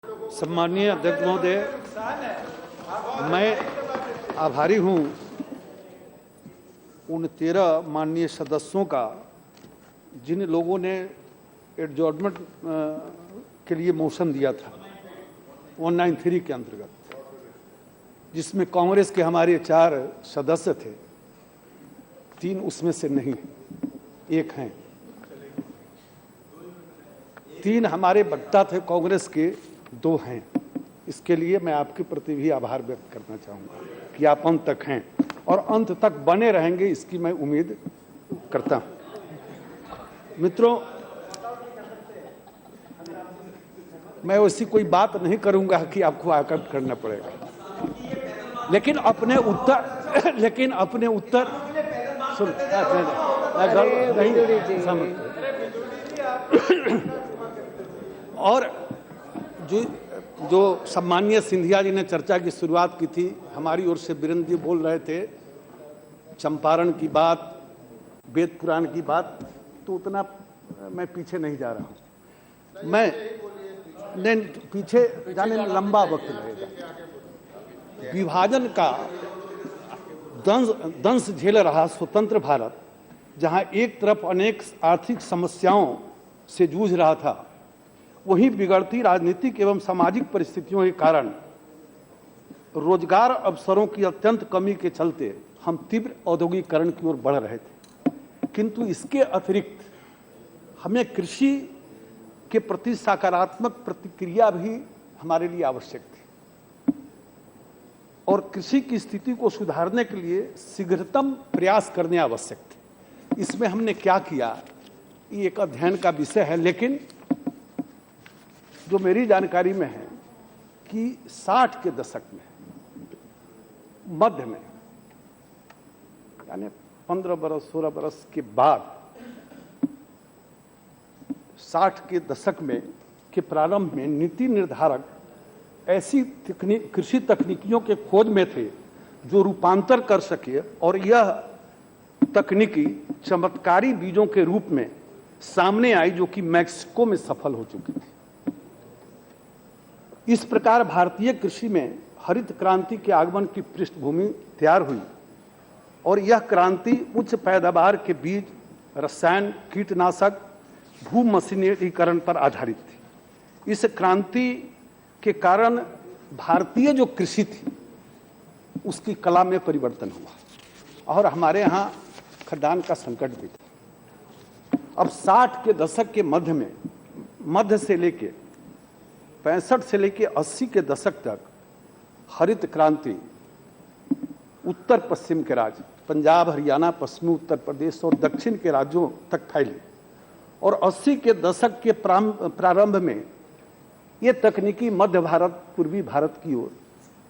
सम्माननीय अध्यक्ष महोदय, मैं आभारी हूं उन 13 माननीय सदस्यों का जिन लोगों ने एडजॉर्नमेंट के लिए मोशन दिया था 193 के अंतर्गत, जिसमें कांग्रेस के हमारे 4 सदस्य थे, 3 उसमें से नहीं, एक हैं। 3 हमारे वक्ता थे कांग्रेस के, 2 हैं। इसके लिए मैं आपके प्रति भी आभार व्यक्त करना चाहूँगा कि आप अंत तक हैं और अंत तक बने रहेंगे, इसकी मैं उम्मीद करता हूँ। मित्रों, मैं वैसी कोई बात नहीं करूँगा कि आपको आकट करना पड़ेगा, लेकिन अपने उत्तर सुन और जो सम्माननीय सिंधिया जी ने चर्चा की शुरुआत की थी, हमारी ओर से वीरेंद्र जी बोल रहे थे चंपारण की बात, वेद पुराण की बात, तो उतना मैं पीछे नहीं जा रहा हूँ। मैं पीछे जाने में लंबा वक्त लगेगा। विभाजन का दंश झेल रहा स्वतंत्र भारत, जहाँ एक तरफ अनेक आर्थिक समस्याओं से जूझ रहा था, वहीं बिगड़ती राजनीतिक एवं सामाजिक परिस्थितियों के कारण रोजगार अवसरों की अत्यंत कमी के चलते हम तीव्र औद्योगिकरण की ओर बढ़ रहे थे। किंतु इसके अतिरिक्त हमें कृषि के प्रति सकारात्मक प्रतिक्रिया भी हमारे लिए आवश्यक थी और कृषि की स्थिति को सुधारने के लिए शीघ्रतम प्रयास करने आवश्यक थे। इसमें हमने क्या किया, ये एक अध्ययन का विषय है, लेकिन जो मेरी जानकारी में है कि 60 के दशक में मध्य में, यानी 15 बरस 16 बरस के बाद 60 के दशक में के प्रारंभ में नीति निर्धारक ऐसी कृषि तकनीकियों के खोज में थे जो रूपांतर कर सके और यह तकनीकी चमत्कारी बीजों के रूप में सामने आई, जो कि मैक्सिको में सफल हो चुकी थी। इस प्रकार भारतीय कृषि में हरित क्रांति के आगमन की पृष्ठभूमि तैयार हुई और यह क्रांति उच्च पैदावार के बीज, रसायन, कीटनाशक, भू मशीनीकरण पर आधारित थी। इस क्रांति के कारण भारतीय जो कृषि थी उसकी कला में परिवर्तन हुआ और हमारे यहाँ खाद्यान्न का संकट भी था। अब 60 के दशक के मध्य से लेके 65 से लेके 80 के दशक तक हरित क्रांति उत्तर पश्चिम के राज्य पंजाब, हरियाणा, पश्चिमी उत्तर प्रदेश और दक्षिण के राज्यों तक फैली और 80 के दशक के प्रारंभ में ये तकनीकी मध्य भारत, पूर्वी भारत की ओर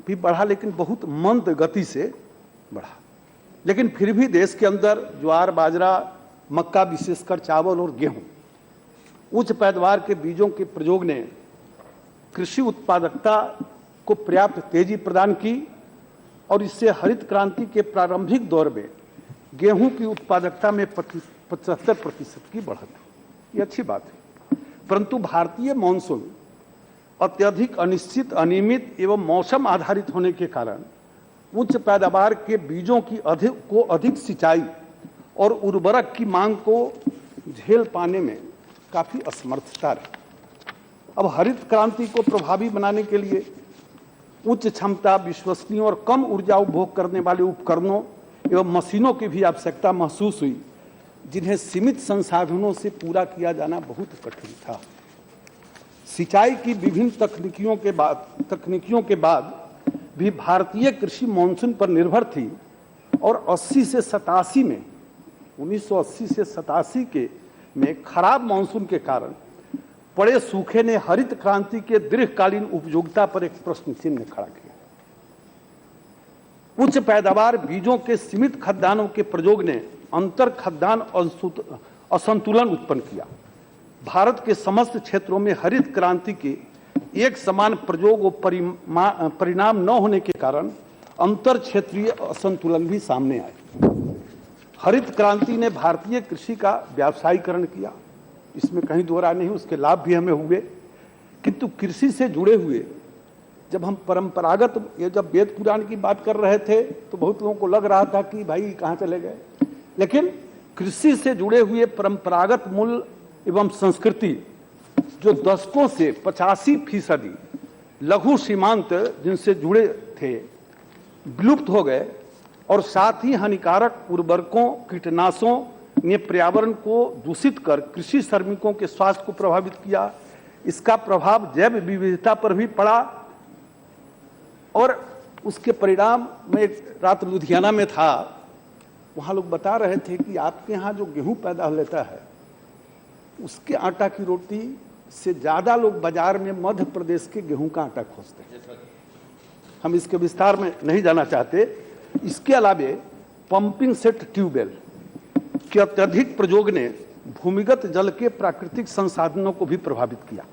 भी बढ़ा, लेकिन बहुत मंद गति से बढ़ा। लेकिन फिर भी देश के अंदर ज्वार, बाजरा, मक्का, विशेषकर चावल और गेहूं, उच्च पैदावार के बीजों के प्रयोग ने कृषि उत्पादकता को पर्याप्त तेजी प्रदान की और इससे हरित क्रांति के प्रारंभिक दौर में गेहूं की उत्पादकता में 75% की बढ़त हुई। ये अच्छी बात है, परंतु भारतीय मॉनसून अत्यधिक अनिश्चित, अनियमित एवं मौसम आधारित होने के कारण उच्च पैदावार के बीजों की अधिक सिंचाई और उर्वरक की मांग को झेल पाने में काफी असमर्थता रही। अब हरित क्रांति को प्रभावी बनाने के लिए उच्च क्षमता, विश्वसनीय और कम ऊर्जा उपभोग करने वाले उपकरणों एवं मशीनों की भी आवश्यकता महसूस हुई, जिन्हें सीमित संसाधनों से पूरा किया जाना बहुत कठिन था। सिंचाई की विभिन्न तकनीकियों के बाद भी भारतीय कृषि मानसून पर निर्भर थी और 1980 से 87 के में खराब मानसून के कारण पड़े सूखे ने हरित क्रांति के दीर्घकालीन उपयोगिता पर एक प्रश्न चिन्ह खड़ा किया। उच्च पैदावार बीजों के सीमित खाद्यान्नों के प्रयोग ने अंतर खाद्यान्न असंतुलन उत्पन्न किया। भारत के समस्त क्षेत्रों में हरित क्रांति के एक समान प्रयोग और परिणाम न होने के कारण अंतर क्षेत्रीय असंतुलन भी सामने आए। हरित क्रांति ने भारतीय कृषि का व्यावसायीकरण किया, इसमें कहीं दो राय नहीं, उसके लाभ भी हमें हुए, किंतु कृषि से जुड़े हुए जब हम परंपरागत, ये जब वेद पुराण की बात कर रहे थे तो बहुत लोगों को लग रहा था कि भाई कहाँ चले गए, लेकिन कृषि से जुड़े हुए परंपरागत मूल्य एवं संस्कृति जो दशकों से 85% लघु सीमांत जिनसे जुड़े थे विलुप्त हो गए, और साथ ही हानिकारक उर्वरकों कीटनाशकों ने पर्यावरण को दूषित कर कृषि श्रमिकों के स्वास्थ्य को प्रभावित किया। इसका प्रभाव जैव विविधता पर भी पड़ा, और उसके परिणाम में एक रात लुधियाना में था, वहाँ लोग बता रहे थे कि आपके यहाँ जो गेहूं पैदा लेता है उसके आटा की रोटी से ज़्यादा लोग बाजार में मध्य प्रदेश के गेहूं का आटा खोजते हैं। हम इसके विस्तार में नहीं जाना चाहते। इसके अलावे पंपिंग सेट ट्यूबवेल के अत्यधिक प्रयोग ने भूमिगत जल के प्राकृतिक संसाधनों को भी प्रभावित किया।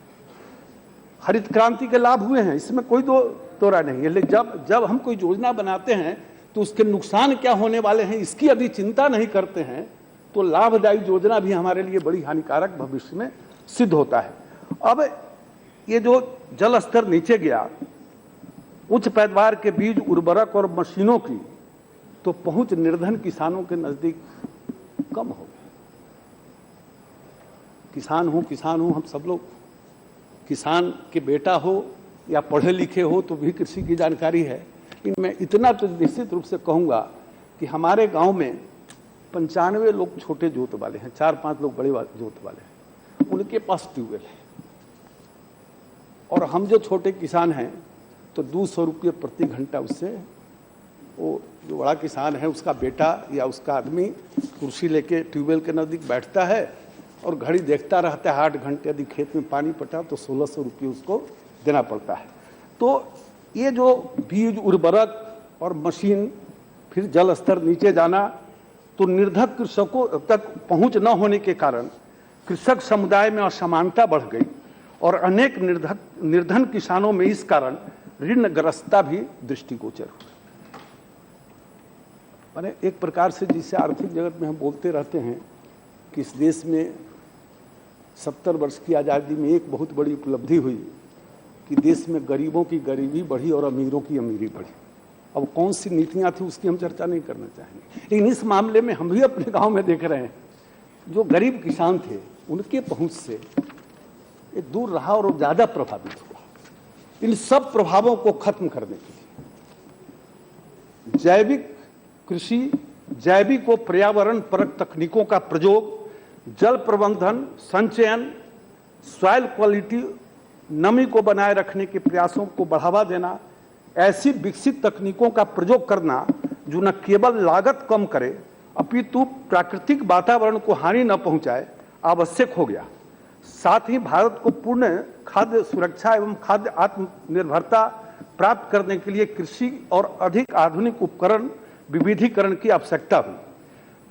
हरित क्रांति के लाभ हुए हैं, इसमें कोई दो राय नहीं है, लेकिन जब हम कोई योजना बनाते हैं तो उसके नुकसान क्या होने वाले हैं इसकी यदि चिंता नहीं करते हैं तो लाभदायी योजना भी हमारे लिए बड़ी हानिकारक भविष्य में सिद्ध होता है। अब ये जो जल स्तर नीचे गया, उच्च पैदावार के बीज, उर्वरक और मशीनों की तो पहुंच निर्धन किसानों के नजदीक कम हो गई। किसान हूं हम सब लोग, किसान के बेटा हो या पढ़े लिखे हो तो भी कृषि की जानकारी है। मैं इतना तो निश्चित रूप से कहूंगा कि हमारे गांव में 95 लोग छोटे जोत वाले हैं, 4-5 लोग बड़े जोत वाले हैं, उनके पास ट्यूबवेल है। और हम जो छोटे किसान हैं तो 200 रुपये प्रति घंटा उससे, वो जो बड़ा किसान है उसका बेटा या उसका आदमी कुर्सी लेके ट्यूबवेल के नज़दीक बैठता है और घड़ी देखता रहता है। 8 घंटे यदि खेत में पानी पटा तो 1600 रुपये उसको देना पड़ता है। तो ये जो बीज, उर्वरक और मशीन, फिर जल स्तर नीचे जाना, तो निर्धन कृषकों तक पहुंच न होने के कारण कृषक समुदाय में असमानता बढ़ गई और अनेक निर्धन किसानों में इस कारण ऋणग्रस्तता भी दृष्टिगोचर हुई। माने एक प्रकार से जिसे आर्थिक जगत में हम बोलते रहते हैं कि इस देश में 70 वर्ष की आज़ादी में एक बहुत बड़ी उपलब्धि हुई कि देश में गरीबों की गरीबी बढ़ी और अमीरों की अमीरी बढ़ी। अब कौन सी नीतियां थी उसकी हम चर्चा नहीं करना चाहेंगे, लेकिन इस मामले में हम भी अपने गांव में देख रहे हैं जो गरीब किसान थे उनके पहुंच से ये दूर रहा और ज़्यादा प्रभावित हुआ। इन सब प्रभावों को खत्म करने के लिए जैविक कृषि, जैविक व पर्यावरण परक तकनीकों का प्रयोग, जल प्रबंधन, संचयन, सॉइल क्वालिटी, नमी को बनाए रखने के प्रयासों को बढ़ावा देना, ऐसी विकसित तकनीकों का प्रयोग करना जो न केवल लागत कम करे अपितु प्राकृतिक वातावरण को हानि न पहुंचाए, आवश्यक हो गया। साथ ही भारत को पूर्ण खाद्य सुरक्षा एवं खाद्य आत्मनिर्भरता प्राप्त करने के लिए कृषि और अधिक आधुनिक उपकरण विविधीकरण की आवश्यकता हुई।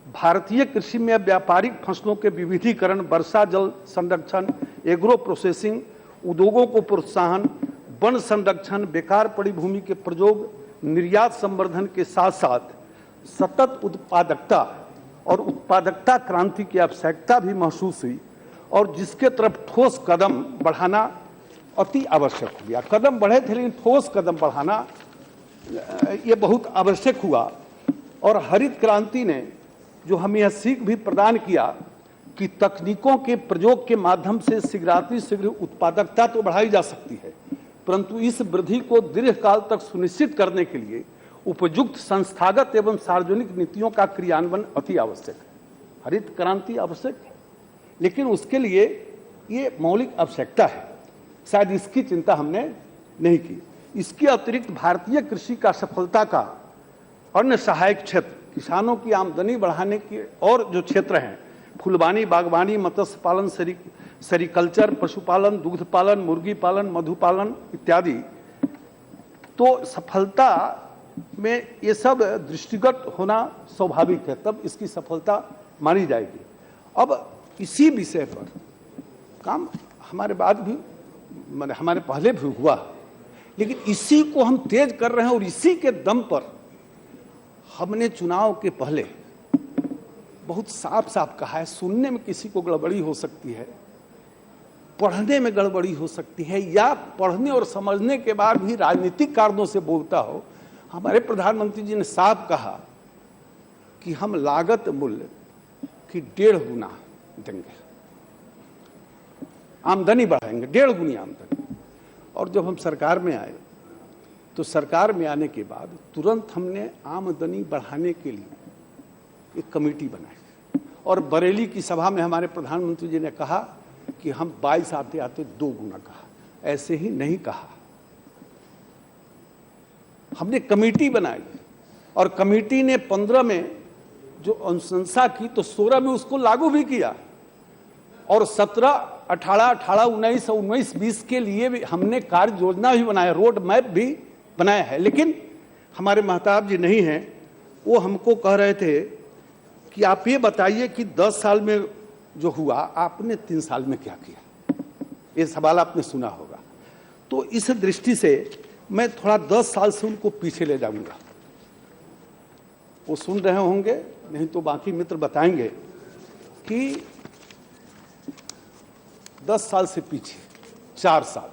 भारतीय कृषि में व्यापारिक फसलों के विविधीकरण, वर्षा जल संरक्षण, एग्रो प्रोसेसिंग, उद्योगों को प्रोत्साहन, वन संरक्षण, बेकार पड़ी भूमि के प्रयोग, निर्यात संवर्धन के साथ साथ सतत उत्पादकता और उत्पादकता क्रांति की आवश्यकता भी महसूस हुई और जिसके तरफ ठोस कदम बढ़ाना अति आवश्यक हो गया। कदम बढ़े थे लेकिन ठोस कदम बढ़ाना ये बहुत आवश्यक हुआ। और हरित क्रांति ने जो हमें यह सीख भी प्रदान किया कि तकनीकों के प्रयोग के माध्यम से शीघ्र उत्पादकता तो बढ़ाई जा सकती है, परंतु इस वृद्धि को दीर्घकाल तक सुनिश्चित करने के लिए उपयुक्त संस्थागत एवं सार्वजनिक नीतियों का क्रियान्वयन अति आवश्यक है। हरित क्रांति आवश्यक है, लेकिन उसके लिए ये मौलिक आवश्यकता है, शायद इसकी चिंता हमने नहीं की। इसके अतिरिक्त भारतीय कृषि का सफलता का अन्य सहायक क्षेत्र, किसानों की आमदनी बढ़ाने के और जो क्षेत्र हैं, फुलवानी, बागवानी, मत्स्य पालन, सेरिकल्चर, पशुपालन, दुग्ध पालन, मुर्गी पालन, मधुपालन इत्यादि, तो सफलता में ये सब दृष्टिगत होना स्वाभाविक है, तब इसकी सफलता मानी जाएगी। अब इसी विषय पर काम हमारे बाद भी, हमारे पहले भी हुआ, लेकिन इसी को हम तेज कर रहे हैं और इसी के दम पर हमने चुनाव के पहले बहुत साफ साफ कहा है। सुनने में किसी को गड़बड़ी हो सकती है, पढ़ने में गड़बड़ी हो सकती है या पढ़ने और समझने के बाद भी राजनीतिक कारणों से बोलता हो। हमारे प्रधानमंत्री जी ने साफ कहा कि हम लागत मूल्य की 1.5 गुना देंगे, आमदनी बढ़ाएंगे, 1.5 गुनी आमदनी। और जब हम सरकार में आए तो सरकार में आने के बाद तुरंत हमने आमदनी बढ़ाने के लिए एक कमेटी बनाई और बरेली की सभा में हमारे प्रधानमंत्री जी ने कहा कि हम 22 आते आते 2 गुना कहा, ऐसे ही नहीं कहा। हमने कमेटी बनाई और कमेटी ने 15 में जो अनुशंसा की तो 16 में उसको लागू भी किया और 17, 18, 19 और 19-20 के लिए भी हमने कार्य योजना भी बनाया, रोड मैप भी बनाया है। लेकिन हमारे महताब जी नहीं हैं, वो हमको कह रहे थे कि आप ये बताइए कि 10 साल में जो हुआ आपने 3 साल में क्या किया। ये सवाल आपने सुना होगा। तो इस दृष्टि से मैं थोड़ा 10 साल से उनको पीछे ले जाऊंगा। वो सुन रहे होंगे, नहीं तो बाकी मित्र बताएंगे कि 10 साल से पीछे 4 साल,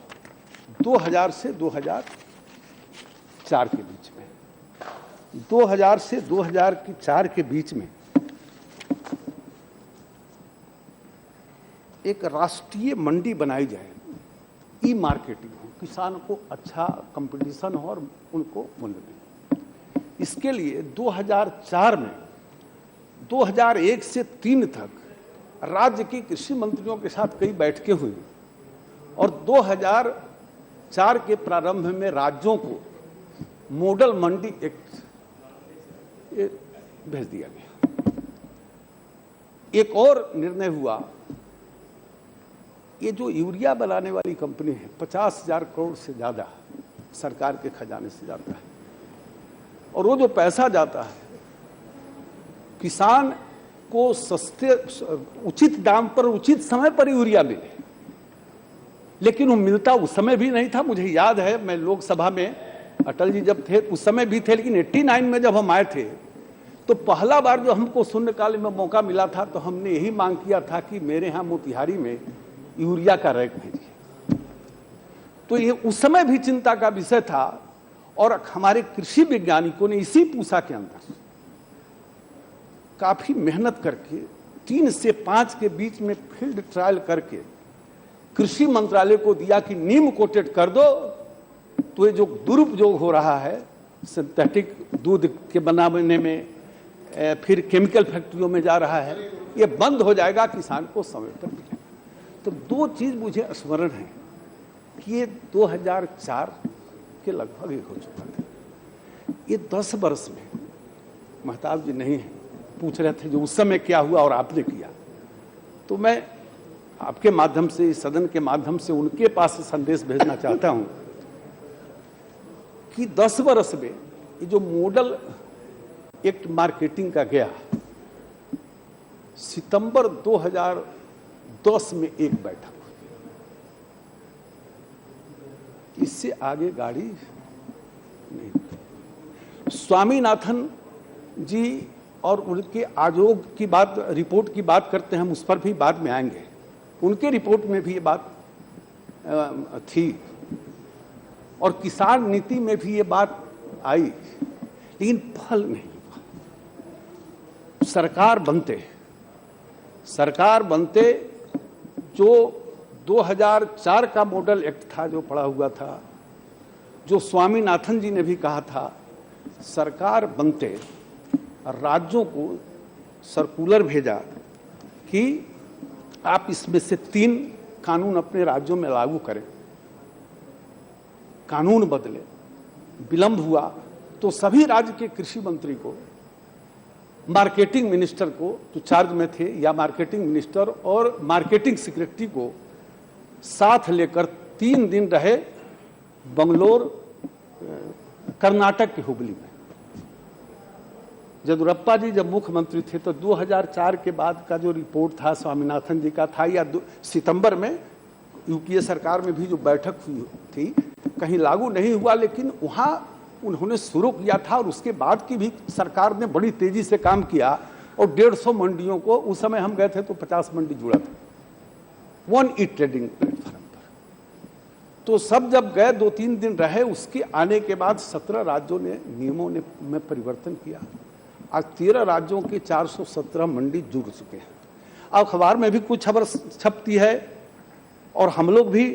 2000 से 2004 के बीच में, 2000 से 2004 के बीच में एक राष्ट्रीय मंडी बनाई जाए, ई मार्केटिंग हो, किसान को अच्छा कंपटीशन हो और उनको मूल्य मिले। इसके लिए 2004 में 2001 से 3 तक राज्य के कृषि मंत्रियों के साथ कई बैठकें हुई और 2004 के प्रारंभ में राज्यों को मॉडल मंडी एक्ट भेज दिया गया। एक और निर्णय हुआ, ये जो यूरिया बनाने वाली कंपनी है 50,000 करोड़ से ज्यादा सरकार के खजाने से जाता है और वो जो पैसा जाता है किसान को सस्ते उचित दाम पर उचित समय पर यूरिया मिले, लेकिन वो मिलता उस समय भी नहीं था। मुझे याद है, मैं लोकसभा में अटल जी जब थे उस समय भी थे, लेकिन 89 में जब हम आए थे तो पहला बार जो हमको शून्यकाल में मौका मिला था तो हमने यही मांग किया था कि मेरे यहाँ मोतिहारी में यूरिया का रैक भेजिए। तो ये उस समय भी चिंता का विषय था और हमारे कृषि वैज्ञानिकों ने इसी पूसा के अंदर काफी मेहनत करके 3 से 5 के बीच में फील्ड ट्रायल करके कृषि मंत्रालय को दिया कि नीम कोटेड कर दो, तो ये जो दुरुपयोग हो रहा है सिंथेटिक दूध के बनाने में, फिर केमिकल फैक्ट्रियों में जा रहा है, ये बंद हो जाएगा, किसान को समय पर मिलेगा। तो 2 चीज मुझे स्मरण है कि ये 2004 के लगभग एक हो चुका था। ये 10 वर्ष में महताब जी नहीं है, पूछ रहे थे जो उस समय क्या हुआ और आपने किया, तो मैं आपके माध्यम से, इस सदन के माध्यम से उनके पास संदेश भेजना चाहता हूं कि 10 वर्ष में ये जो मॉडल एक्ट मार्केटिंग का गया, सितंबर 2010 में एक बैठक हुई, इससे आगे गाड़ी नहीं। स्वामीनाथन जी और उनके आयोग की बात, रिपोर्ट की बात करते हैं, हम उस पर भी बाद में आएंगे। उनके रिपोर्ट में भी ये बात थी और किसान नीति में भी ये बात आई, लेकिन फल नहीं हुआ। सरकार बनते जो 2004 का मॉडल एक्ट था जो पड़ा हुआ था, जो स्वामीनाथन जी ने भी कहा था, सरकार बनते राज्यों को सर्कुलर भेजा कि आप इसमें से 3 कानून अपने राज्यों में लागू करें। कानून बदले, विलंब हुआ तो सभी राज्य के कृषि मंत्री को, मार्केटिंग मिनिस्टर को जो चार्ज में थे, या मार्केटिंग मिनिस्टर और मार्केटिंग सेक्रेटरी को साथ लेकर 3 दिन रहे बंगलोर, कर्नाटक के हुबली में। येदियुरप्पा जी जब मुख्यमंत्री थे तो 2004 के बाद का जो रिपोर्ट था स्वामीनाथन जी का था, या सितंबर में यूपीए सरकार में भी जो बैठक हुई थी, कहीं लागू नहीं हुआ, लेकिन वहां उन्होंने शुरू किया था और उसके बाद की भी सरकार ने बड़ी तेजी से काम किया और 150 मंडियों को, उस समय हम गए थे तो 50 मंडी जुड़ा था, 1 ई ट्रेडिंग प्लेटफॉर्म। तो सब जब गए 2-3 दिन रहे, उसके आने के बाद 17 राज्यों ने नियमों में परिवर्तन किया। आज 13 राज्यों की 417 मंडी जुड़ चुके हैं। अब अखबार में भी कुछ खबर छपती है और हम लोग भी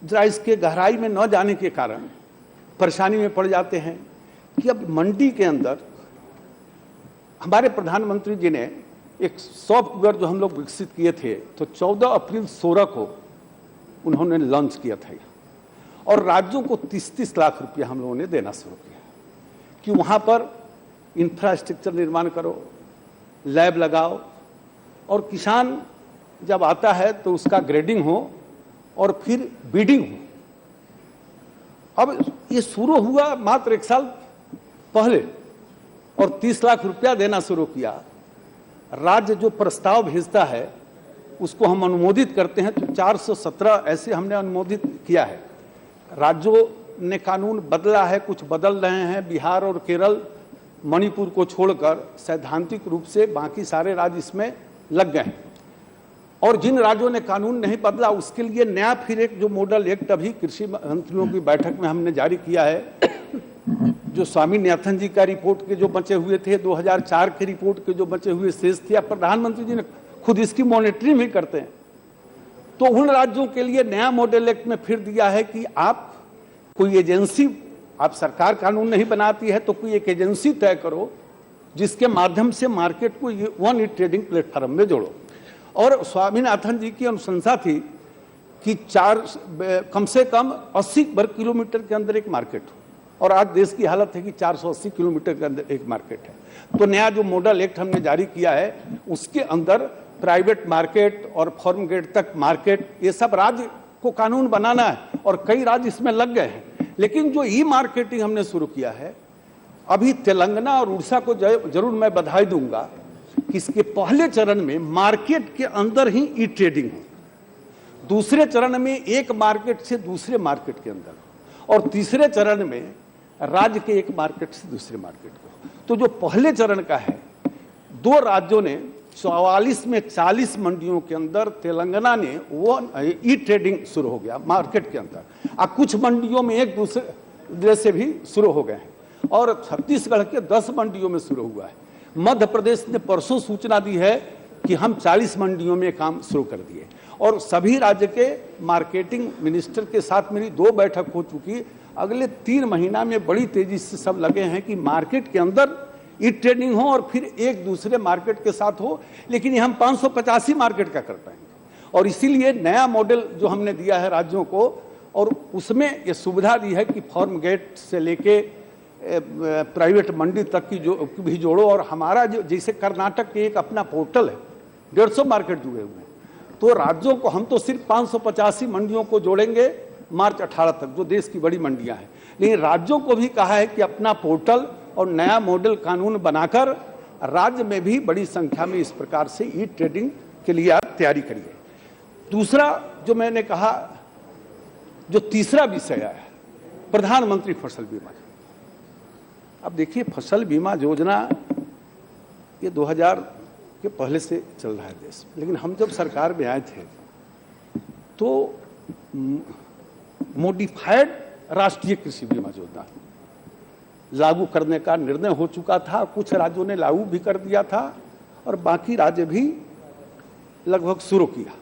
जरा इसके गहराई में न जाने के कारण परेशानी में पड़ जाते हैं कि अब मंडी के अंदर हमारे प्रधानमंत्री जी ने एक सॉफ्टवेयर जो हम लोग विकसित किए थे, तो 14 अप्रैल 16 को उन्होंने लॉन्च किया था और राज्यों को 30-30 लाख रुपया हम लोगों ने देना शुरू किया कि वहाँ पर इंफ्रास्ट्रक्चर निर्माण करो, लैब लगाओ और किसान जब आता है तो उसका ग्रेडिंग हो और फिर बीडिंग हो। अब ये शुरू हुआ मात्र 1 साल पहले और 30 लाख रुपया देना शुरू किया। राज्य जो प्रस्ताव भेजता है उसको हम अनुमोदित करते हैं, तो 417 ऐसे हमने अनुमोदित किया है। राज्यों ने कानून बदला है, कुछ बदल रहे हैं। बिहार और केरल, मणिपुर को छोड़कर सैद्धांतिक रूप से बाकी सारे राज्य इसमें लग गए हैं। और जिन राज्यों ने कानून नहीं बदला उसके लिए नया फिर एक जो मॉडल एक्ट अभी कृषि मंत्रियों की बैठक में हमने जारी किया है, जो स्वामीनाथन जी का रिपोर्ट के जो बचे हुए थे, 2004 के रिपोर्ट के जो बचे हुए शेष थे, प्रधानमंत्री जी ने खुद इसकी मॉनिटरिंग भी करते हैं। तो उन राज्यों के लिए नया मॉडल एक्ट में फिर दिया है कि आप कोई एजेंसी, आप सरकार कानून नहीं बनाती है तो कोई एक एजेंसी तय करो जिसके माध्यम से मार्केट को वन ई ट्रेडिंग प्लेटफॉर्म में जोड़ो। और स्वामीनाथन जी की अनुशंसा थी कि कम से कम 80 वर्ग किलोमीटर के अंदर एक मार्केट हो, और आज देश की हालत है कि 480 किलोमीटर के अंदर एक मार्केट है। तो नया जो मॉडल एक्ट हमने जारी किया है उसके अंदर प्राइवेट मार्केट और फार्म गेट तक मार्केट, ये सब राज्य को कानून बनाना है और कई राज्य इसमें लग गए हैं। लेकिन जो ई मार्केटिंग हमने शुरू किया है, अभी तेलंगाना और उड़ीसा को जरूर मैं बधाई दूंगा कि इसके पहले चरण में मार्केट के अंदर ही ई ट्रेडिंग है, दूसरे चरण में एक मार्केट से दूसरे मार्केट के अंदर, और तीसरे चरण में राज्य के एक मार्केट से दूसरे मार्केट को। तो जो पहले चरण का है, 2 राज्यों ने 44 में 40 मंडियों के अंदर तेलंगाना ने वो ई ट्रेडिंग शुरू हो गया मार्केट के अंदर। अब कुछ मंडियों में एक दूसरे से भी शुरू हो गए हैं और छत्तीसगढ़ के 10 मंडियों में शुरू हुआ है। मध्य प्रदेश ने परसों सूचना दी है कि हम 40 मंडियों में काम शुरू कर दिए और सभी राज्य के मार्केटिंग मिनिस्टर के साथ मेरी 2 बैठक हो चुकी। अगले 3 महीना में बड़ी तेजी से सब लगे हैं कि मार्केट के अंदर ई ट्रेडिंग हो और फिर एक दूसरे मार्केट के साथ हो, लेकिन ये हम 585 मार्केट का कर पाएंगे। और इसीलिए नया मॉडल जो हमने दिया है राज्यों को, और उसमें ये सुविधा दी है कि फार्म गेट से लेके प्राइवेट मंडी तक की जो भी जोड़ो। और हमारा जो जैसे कर्नाटक के एक अपना पोर्टल है, 150 मार्केट जुड़े हुए हैं, तो राज्यों को हम तो सिर्फ 585 मंडियों को जोड़ेंगे मार्च 18 तक, जो देश की बड़ी मंडियां हैं। लेकिन राज्यों को भी कहा है कि अपना पोर्टल और नया मॉडल कानून बनाकर राज्य में भी बड़ी संख्या में इस प्रकार से ई ट्रेडिंग के लिए आप तैयारी करिए। दूसरा जो मैंने कहा, जो तीसरा विषय है, प्रधानमंत्री फसल बीमा। अब देखिए, फसल बीमा योजना ये 2000 के पहले से चल रहा है देश में, लेकिन हम जब सरकार में आए थे तो मॉडिफाइड राष्ट्रीय कृषि बीमा योजना लागू करने का निर्णय हो चुका था। कुछ राज्यों ने लागू भी कर दिया था और बाकी राज्य भी लगभग शुरू किया।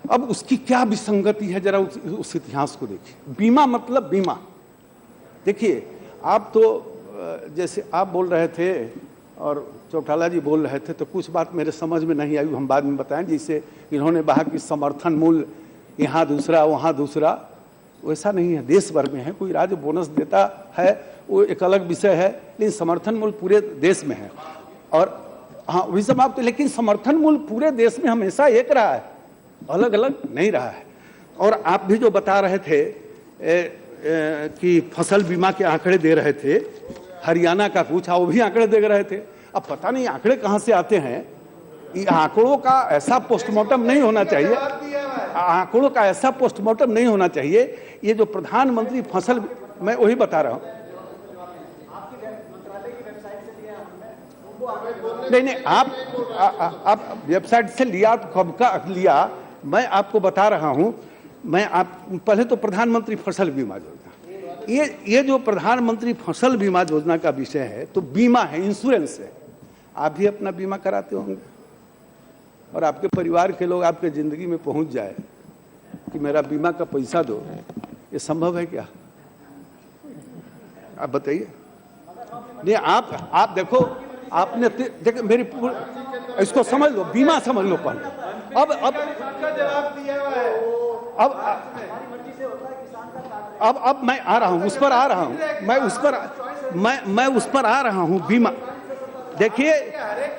अब उसकी क्या विसंगति है, जरा उस इतिहास को देखिए। बीमा मतलब बीमा, देखिए आप तो जैसे आप बोल रहे थे और चौटाला जी बोल रहे थे, तो कुछ बात मेरे समझ में नहीं आई, हम बाद में बताएं। जैसे इन्होंने कहा कि समर्थन मूल्य यहाँ दूसरा वहाँ दूसरा, वैसा नहीं है। देश भर में है, कोई राज्य बोनस देता है वो एक अलग विषय है, लेकिन समर्थन मूल्य पूरे देश में है। और हाँ वही सब आप तो, लेकिन समर्थन मूल्य पूरे देश में हमेशा एक रहा है, अलग अलग नहीं रहा है। और आप भी जो बता रहे थे कि फसल बीमा के आंकड़े दे रहे थे, हरियाणा का कुछ वो भी आंकड़े दे रहे थे। अब पता नहीं आंकड़े कहाँ से आते हैं। ये आंकड़ों का ऐसा पोस्टमार्टम नहीं होना चाहिए, आंकड़ों का ऐसा पोस्टमार्टम नहीं होना चाहिए। ये जो प्रधानमंत्री फसल, मैं वही बता रहा हूँ। नहीं, आप वेबसाइट से लिया तो कब का लिया, मैं आपको बता रहा हूँ मैं आप पहले तो प्रधानमंत्री फसल बीमा योजना, ये जो प्रधानमंत्री फसल बीमा योजना का विषय है, तो बीमा है, इंश्योरेंस है। आप भी अपना बीमा कराते होंगे और आपके परिवार के लोग आपके जिंदगी में पहुंच जाए कि मेरा बीमा का पैसा दो, ये संभव है क्या? आप बताइए। नहीं, आप देखो, आपने देखो मेरी इसको समझ लो, बीमा समझ लो पहले। अब मैं आ रहा हूं, उस पर आ रहा हूं, मैं उस पर आ रहा हूं। बीमा देखिए,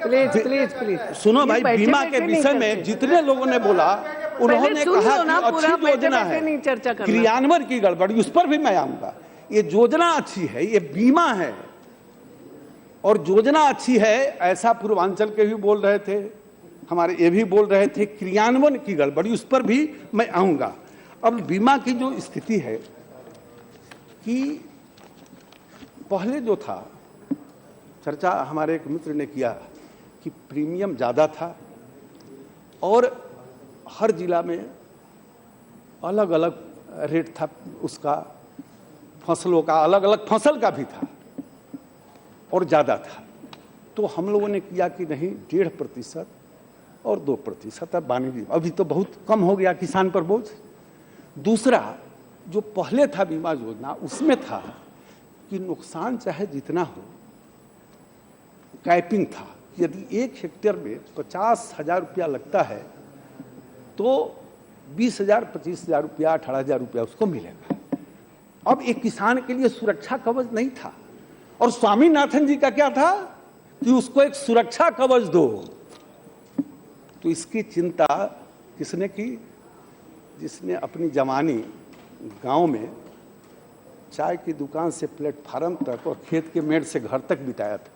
प्लीज सुनो भाई, बीमा के विषय में जितने लोगों ने बोला, उन्होंने कहा कि अच्छी योजना है, क्रियान्वयन की गड़बड़ी, उस पर भी मैं आऊंगा। ये योजना अच्छी है, ये बीमा है और योजना अच्छी है, ऐसा पूर्वांचल के भी बोल रहे थे, हमारे ये भी बोल रहे थे। क्रियान्वयन की गड़बड़ी, उस पर भी मैं आऊंगा। अब बीमा की जो स्थिति है कि पहले जो था, चर्चा हमारे एक मित्र ने किया कि प्रीमियम ज़्यादा था और हर जिला में अलग अलग रेट था उसका, फसलों का अलग अलग, फसल का भी था और ज़्यादा था। तो हम लोगों ने किया कि नहीं, 1.5% और 2%, अब वाणिज्य अभी तो बहुत कम हो गया किसान पर बोझ। दूसरा जो पहले था बीमा योजना, उसमें था कि नुकसान चाहे जितना हो, कैपिंग था। यदि 1 हेक्टेयर में 50,000 रुपया लगता है तो 20,000, 25,000 रुपया, 18,000 रुपया उसको मिलेगा। अब एक किसान के लिए सुरक्षा कवच नहीं था। और स्वामीनाथन जी का क्या था कि उसको एक सुरक्षा कवच दो। तो इसकी चिंता किसने की? जिसने अपनी जवानी गांव में चाय की दुकान से प्लेटफार्म तक और खेत के मेड़ से घर तक बिताया था,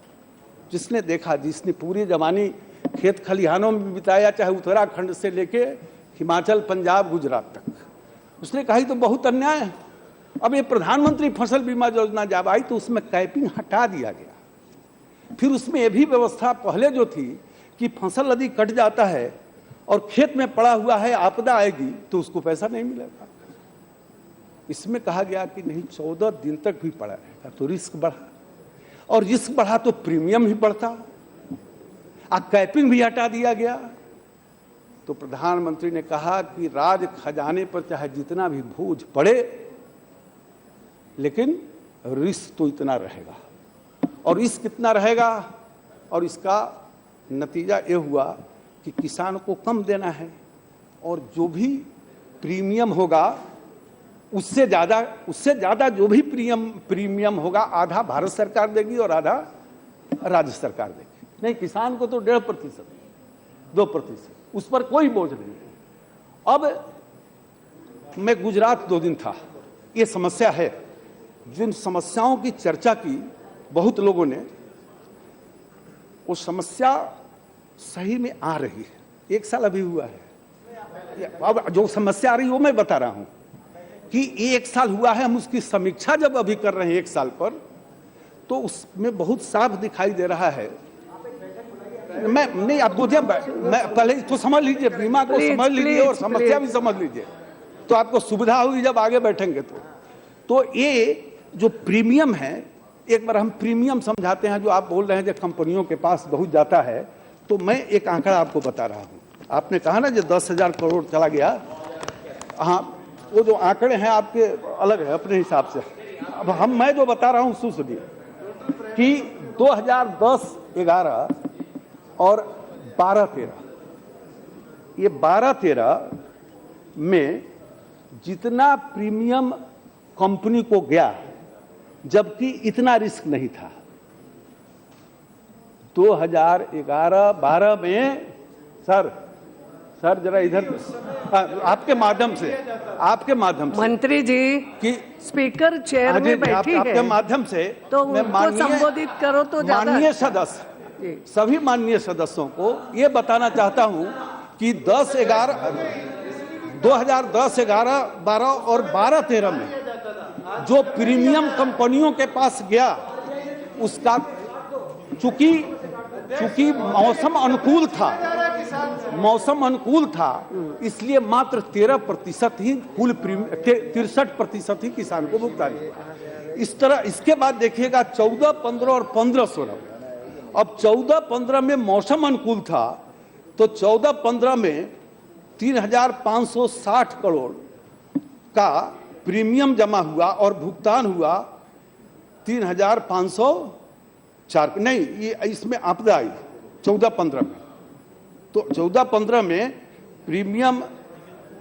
जिसने देखा, जिसने पूरी जवानी खेत खलिहानों में बिताया, चाहे उत्तराखंड से लेके हिमाचल, पंजाब, गुजरात तक, उसने कहा तो बहुत अन्याय है। अब ये प्रधानमंत्री फसल बीमा योजना जब आई तो उसमें कैपिंग हटा दिया गया। फिर उसमें ये भी व्यवस्था पहले जो थी कि फसल यदि कट जाता है और खेत में पड़ा हुआ है, आपदा आएगी तो उसको पैसा नहीं मिलेगा। इसमें कहा गया कि नहीं, 14 दिन तक भी पड़ा रहेगा, तो रिस्क बढ़ा, और रिस्क बढ़ा तो प्रीमियम भी बढ़ता, कैपिंग भी हटा दिया गया। तो प्रधानमंत्री ने कहा कि राज खजाने पर चाहे जितना भी बोझ पड़े, लेकिन रिस्क तो इतना रहेगा। और रिस्क कितना रहेगा? और इसका नतीजा ये हुआ कि किसान को कम देना है और जो भी प्रीमियम होगा उससे ज़्यादा जो भी प्रीमियम होगा, आधा भारत सरकार देगी और आधा राज्य सरकार देगी। नहीं, किसान को तो 1.5%, 2%, उस पर कोई बोझ नहीं है। अब मैं गुजरात 2 दिन था। ये समस्या है, जिन समस्याओं की चर्चा की बहुत लोगों ने, वो समस्या सही में आ रही है। 1 साल अभी हुआ है। अब जो समस्या आ रही है वो मैं बता रहा हूं कि 1 साल हुआ है। हम उसकी समीक्षा जब अभी कर रहे हैं 1 साल पर, तो उसमें बहुत साफ दिखाई दे रहा है। मैं नहीं, आप मुझे, मैं पहले इसको समझ लीजिए, बीमा को समझ लीजिए और समस्या भी समझ लीजिए, तो आपको सुविधा होगी जब आगे बैठेंगे। तो ये जो प्रीमियम है, एक बार हम प्रीमियम समझाते हैं। जो आप बोल रहे हैं जो कंपनियों के पास बहुत जाता है, तो मैं एक आंकड़ा आपको बता रहा हूं। आपने कहा ना जो 10,000 करोड़ चला गया, हाँ, वो जो आंकड़े हैं आपके अलग है अपने हिसाब से। अब मैं जो बता रहा हूं सुन सुनिए कि 2010-11 और 12-13, ये 12-13 में जितना प्रीमियम कंपनी को गया, जबकि इतना रिस्क नहीं था। 2011-12 में सर जरा इधर आपके माध्यम से मंत्री जी की स्पीकर चेयर में बैठी है, आपके माध्यम से तो उनको संबोधित करो तो ज्यादा। माननीय सदस्य, सभी माननीय सदस्यों को ये बताना चाहता हूं कि 2010-11-12 और 12-13 में जो प्रीमियम कंपनियों के पास गया, उसका चूंकि मौसम अनुकूल था, मौसम अनुकूल था, इसलिए मात्र 13% ही कुल 63% ही किसान को भुगतान हुआ। इस तरह इसके बाद देखिएगा 14, 15 और 15, 16। अब 14, 15 में मौसम अनुकूल था, तो 14, 15 में 3,560 करोड़ का प्रीमियम जमा हुआ और भुगतान हुआ 3,504। नहीं, ये इसमें आपदा आई 14, 15 में। तो 14, 15 में प्रीमियम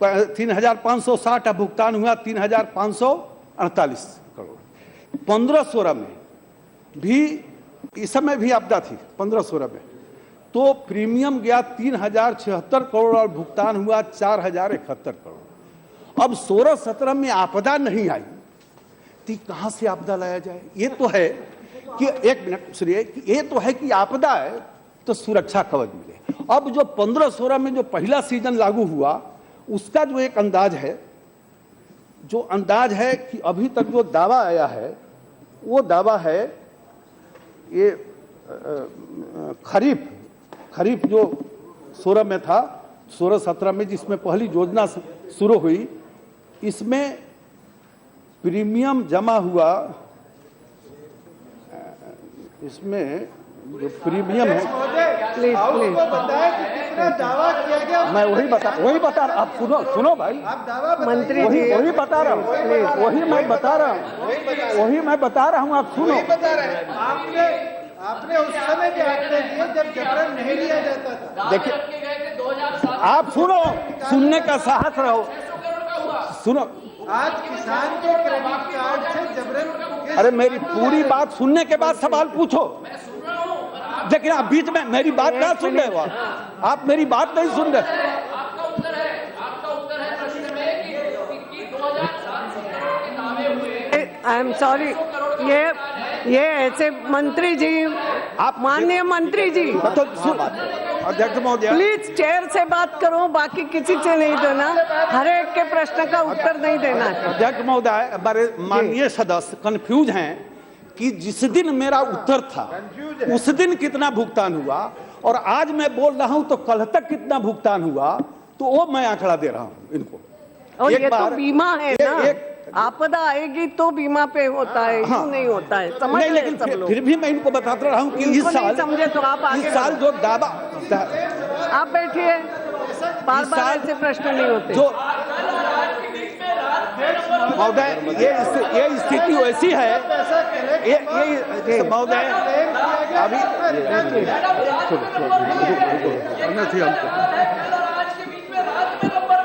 3,560 भुगतान हुआ 3,548 करोड़। 15, 16 में भी इस समय भी आपदा थी 15, 16 में, तो प्रीमियम गया 3,076 करोड़ और भुगतान हुआ 4,071 करोड़। अब 16, 17 में आपदा नहीं आई, तो कहां से आपदा लाया जाए? ये तो है कि एक मिनट सुनिए, ये तो है कि आपदा है तो सुरक्षा कवच मिले। अब जो 15, 16 में जो पहला सीजन लागू हुआ, उसका जो एक अंदाज है कि अभी तक जो दावा आया है, वो दावा है ये खरीफ जो 16 में था, 16, 17 में जिसमें पहली योजना शुरू हुई, इसमें प्रीमियम जमा हुआ, इसमें जो प्रीमियम है, प्लीज मैं वही बता रहा, आप सुनो भाई, मंत्री जी, वही बता रहा हूँ, वही मैं बता रहा हूँ, आप सुनो। आपने उस समय भी आंकड़े दिए जब जबरन नहीं लिया जाता था। देखिए, आप सुनने का साहस रहो, सुनो। आज किसान के क्रेडिट कार्ड से जबरन, अरे मेरी पूरी बात सुनने के बाद सवाल पूछो। देखिए, आप बीच में मेरी बात ना सुन रहे हो, आप मेरी बात नहीं सुन रहे। आपका उत्तर है प्रश्न में कि 2007 से करोड़ के दावे हुए। आई एम सॉरी, ये ऐसे मंत्री जी, आप माननीय मंत्री जी, अध्यक्ष महोदय, प्लीज चेयर से बात करो, बाकी किसी से नहीं देना, हर एक के प्रश्न का उत्तर नहीं देना। अध्यक्ष महोदय, हमारे माननीय सदस्य कंफ्यूज हैं कि जिस दिन मेरा उत्तर था उस दिन कितना भुगतान हुआ और आज मैं बोल रहा हूं तो कल तक कितना भुगतान हुआ, तो वो मैं आंकड़ा दे रहा हूं इनको। और ये तो बीमा है ना, आपदा आएगी तो बीमा पे होता है, हाँ, क्यों नहीं होता है? समझ नहीं, रहे लेकिन सब लोग। फिर भी मैं इनको बताता रहा हूं कि इस साल समझे तो आप आगे इस साल जो दावा, आप बैठिए, बार बार ऐसे प्रश्न नहीं होते। जो महोदय, ये स्थिति वैसी है, ये महोदय अभी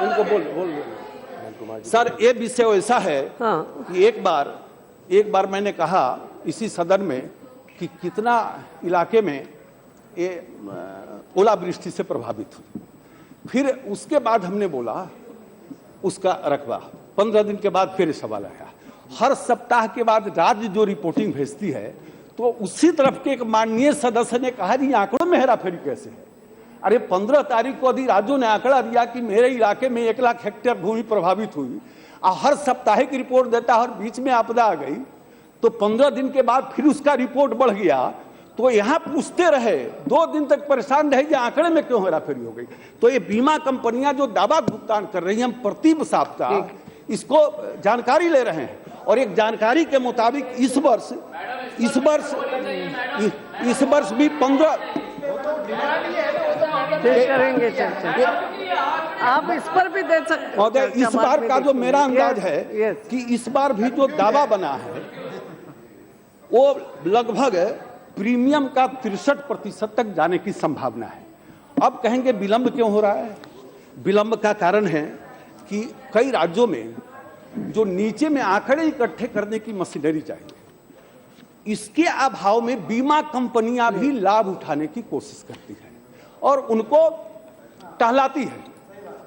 उनको बोल सर, ये विषय ऐसा है कि एक बार मैंने कहा इसी सदन में कि कितना इलाके में ये ओलावृष्टि से प्रभावित हुई। फिर उसके बाद हमने बोला उसका रकबा, 15 दिन के बाद फिर सवाल आया। हर सप्ताह के बाद राज्य जो रिपोर्टिंग भेजती है, तो उसी तरफ के एक माननीय सदस्य ने कहा जी आंकड़ों में हेराफेरी कैसे है? अरे 15 तारीख को यदि राज्यों ने आंकड़ा दिया कि मेरे इलाके में 1 लाख हेक्टेयर भूमि प्रभावित हुई और हर सप्ताह की रिपोर्ट देता है और बीच में आपदा आ गई, तो 15 दिन के बाद फिर उसका रिपोर्ट बढ़ गया, तो यहाँ पूछते रहे 2 दिन तक परेशान रहे कि आंकड़े में क्यों हेराफेरी हो गई। तो ये बीमा कंपनियां जो दावा भुगतान कर रही हैं, हम प्रति सप्ताह इसको जानकारी ले रहे हैं और एक जानकारी के मुताबिक इस वर्ष भी 15 करेंगे चर्चा, आप इस पर भी दे सकते। महोदय, इस बार का जो मेरा अंदाज है कि इस बार भी जो दावा बना है वो लगभग प्रीमियम का 63% तक जाने की संभावना है। अब कहेंगे विलंब क्यों हो रहा है? विलंब का कारण है कि कई राज्यों में जो नीचे में आंकड़े इकट्ठे करने की मशीनरी चाहिए, इसके अभाव में बीमा कंपनियां भी लाभ उठाने की कोशिश करती है और उनको टहलाती है,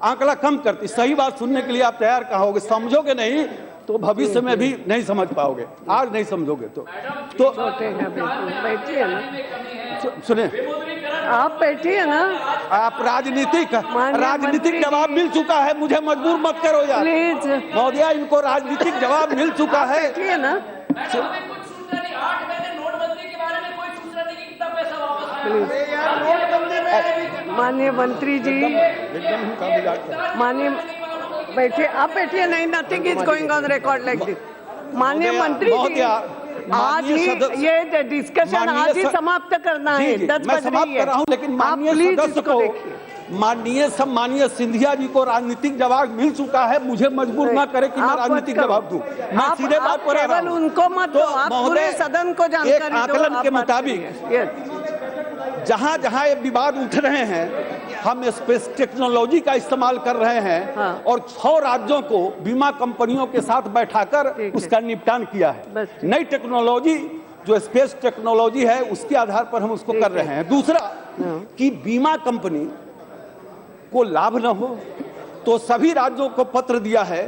आंकड़ा कम करती। सही बात सुनने के लिए आप तैयार कहाँ होगे? समझोगे नहीं तो भविष्य में भी नहीं समझ पाओगे, आज नहीं समझोगे तो बैठिए ना, सुने, आप बैठिए ना, आप राजनीतिक जवाब मिल चुका है, मुझे मजबूर मत करो यार प्लीज महोदया, इनको राजनीतिक जवाब मिल चुका है। बैठिए ना, माननीय मंत्री जी, एकदम ही काबिलियत कर। माननीय बैठिए, आप बैठिए। नहीं, nothing is going on record like this. माननीय मंत्री जी, आज ही ये डिस्कशन आज ही समाप्त करना है। 10 मैं बज समाप्त रही है। कर रहा हूं, लेकिन आप माननीय प्लीज सदस्य इसको को, देखिए। माननीय सिंधिया जी को राजनीतिक जवाब मिल चुका है। मुझे मजबूर ना करे कि मैं आप मत राजनीतिक करो। जवाब दूं। मैं आप- सीधे आप बात पर आ रहा केवल हूं। उनको मत दो, आप महोदय, पूरे सदन को जानकारी एक दो। आकलन आप के बात मुताबिक करिए। Yes। जहां जहां ये विवाद उठ रहे हैं, हम स्पेस टेक्नोलॉजी का इस्तेमाल कर रहे हैं। हाँ। और 6 राज्यों को बीमा कंपनियों के साथ बैठाकर ठीक है। उसका निपटान किया है। बस ठीक। नई टेक्नोलॉजी जो स्पेस टेक्नोलॉजी है, उसके आधार पर हम उसको कर रहे हैं। दूसरा कि बीमा कंपनी को लाभ न हो, तो सभी राज्यों को पत्र दिया है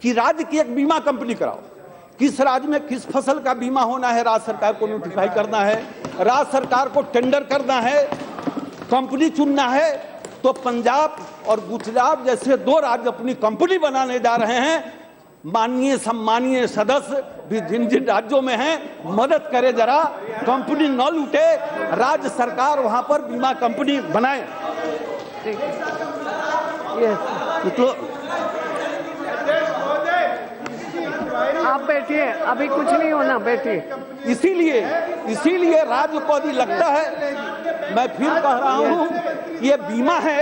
कि राज्य की एक बीमा कंपनी कराओ। किस राज्य में किस फसल का बीमा होना है, राज्य सरकार को नोटिफाई करना है, राज्य सरकार को टेंडर करना है, कंपनी चुनना है। तो पंजाब और गुजरात जैसे 2 राज्य अपनी कंपनी बनाने जा रहे हैं। माननीय सम्मानीय सदस्य भी जिन जिन राज्यों में हैं, मदद करे, जरा कंपनी न लूटे, राज्य सरकार वहां पर बीमा कंपनी बनाए। ठीक है। Yes। तो आप बैठिए, अभी कुछ नहीं होना, बैठिए। इसीलिए राज्य को यदि लगता है, मैं फिर कह रहा हूं, ये बीमा है,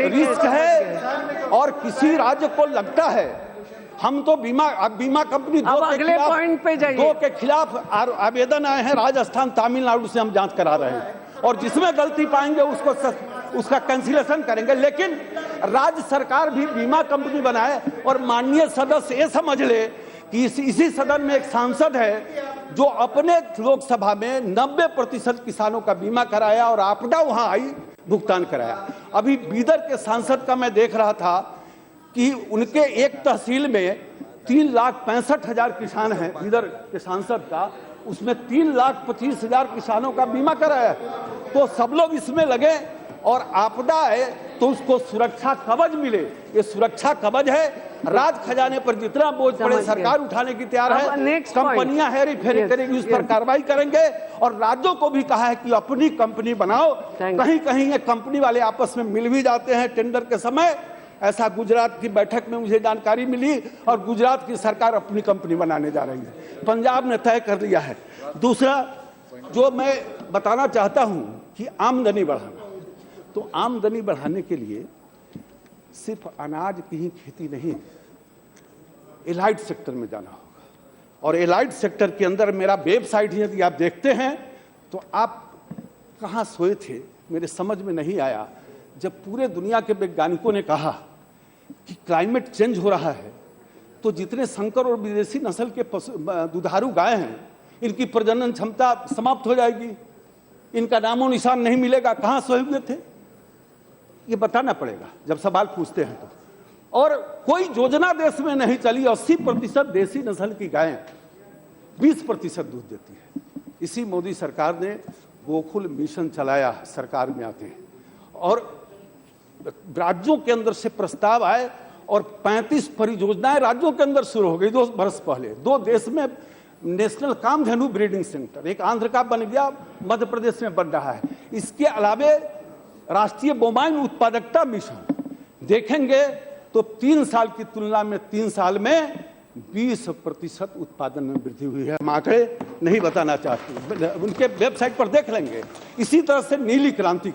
रिस्क है, और किसी राज्य को लगता है हम तो बीमा कंपनी अब अगले पॉइंट पे जाइए। 2 के खिलाफ आवेदन आए हैं। राजस्थान, तमिलनाडु से हम जांच करा रहे हैं, और जिसमें गलती पाएंगे उसका कैंसिलेशन करेंगे। लेकिन राज्य सरकार भी बीमा कंपनी बनाए। और माननीय सदस्य ये समझ ले कि इसी सदन में एक सांसद है जो अपने लोकसभा में 90% किसानों का बीमा कराया, और आपदा वहां आई, भुगतान कराया। अभी बीदर के सांसद का मैं देख रहा था कि उनके एक तहसील में 3,65,000 किसान हैं। बीदर के सांसद का, उसमें 3,25,000 किसानों का बीमा कराया। तो सब लोग इसमें लगे, और आपदा है तो उसको सुरक्षा कवच मिले। ये सुरक्षा कवच है। राज खजाने पर जितना बोझ पड़े सरकार उठाने की तैयार है। कंपनियां हेरी फेरी करेगी, उस पर कार्रवाई करेंगे। और राज्यों को भी कहा है कि अपनी कंपनी बनाओ। कहीं कहीं ये कंपनी वाले आपस में मिल भी जाते हैं टेंडर के समय। ऐसा गुजरात की बैठक में मुझे जानकारी मिली, और गुजरात की सरकार अपनी कंपनी बनाने जा रही है। पंजाब ने तय कर लिया है। दूसरा जो मैं बताना चाहता हूं कि आमदनी बढ़ाना, तो आमदनी बढ़ाने के लिए सिर्फ अनाज की ही खेती नहीं, एलाइड सेक्टर में जाना होगा। और एलाइड सेक्टर के अंदर मेरा वेबसाइट यदि आप देखते हैं तो आप कहाँ सोए थे, मेरे समझ में नहीं आया जब पूरे दुनिया के वैज्ञानिकों ने कहा कि क्लाइमेट चेंज हो रहा है, तो जितने संकर और विदेशी नस्ल के दुधारू गाय हैं, इनकी प्रजनन क्षमता समाप्त हो जाएगी, इनका नामो निशान नहीं मिलेगा। कहाँ सोए हुए थे, ये बताना पड़ेगा जब सवाल पूछते हैं तो। और कोई योजना देश में नहीं चली। 80% देसी नस्ल की गायें 20% दूध देती है। इसी मोदी सरकार ने गोकुल मिशन चलाया, सरकार में आते हैं, और राज्यों के अंदर से प्रस्ताव आए, और 35 परियोजनाएं राज्यों के अंदर शुरू हो गई 2 वर्ष पहले। 2 देश में नेशनल कामधेनु ब्रीडिंग सेंटर, एक आंध्र का बन गया, मध्य प्रदेश में बन रहा है। इसके अलावे राष्ट्रीय बोमाइन उत्पादकता मिशन देखेंगे तो 3 साल की तुलना में 3 साल में 20% उत्पादन में वृद्धि हुई है। हम आंकड़े नहीं बताना चाहते, उनके वेबसाइट पर देख लेंगे। इसी तरह से नीली क्रांति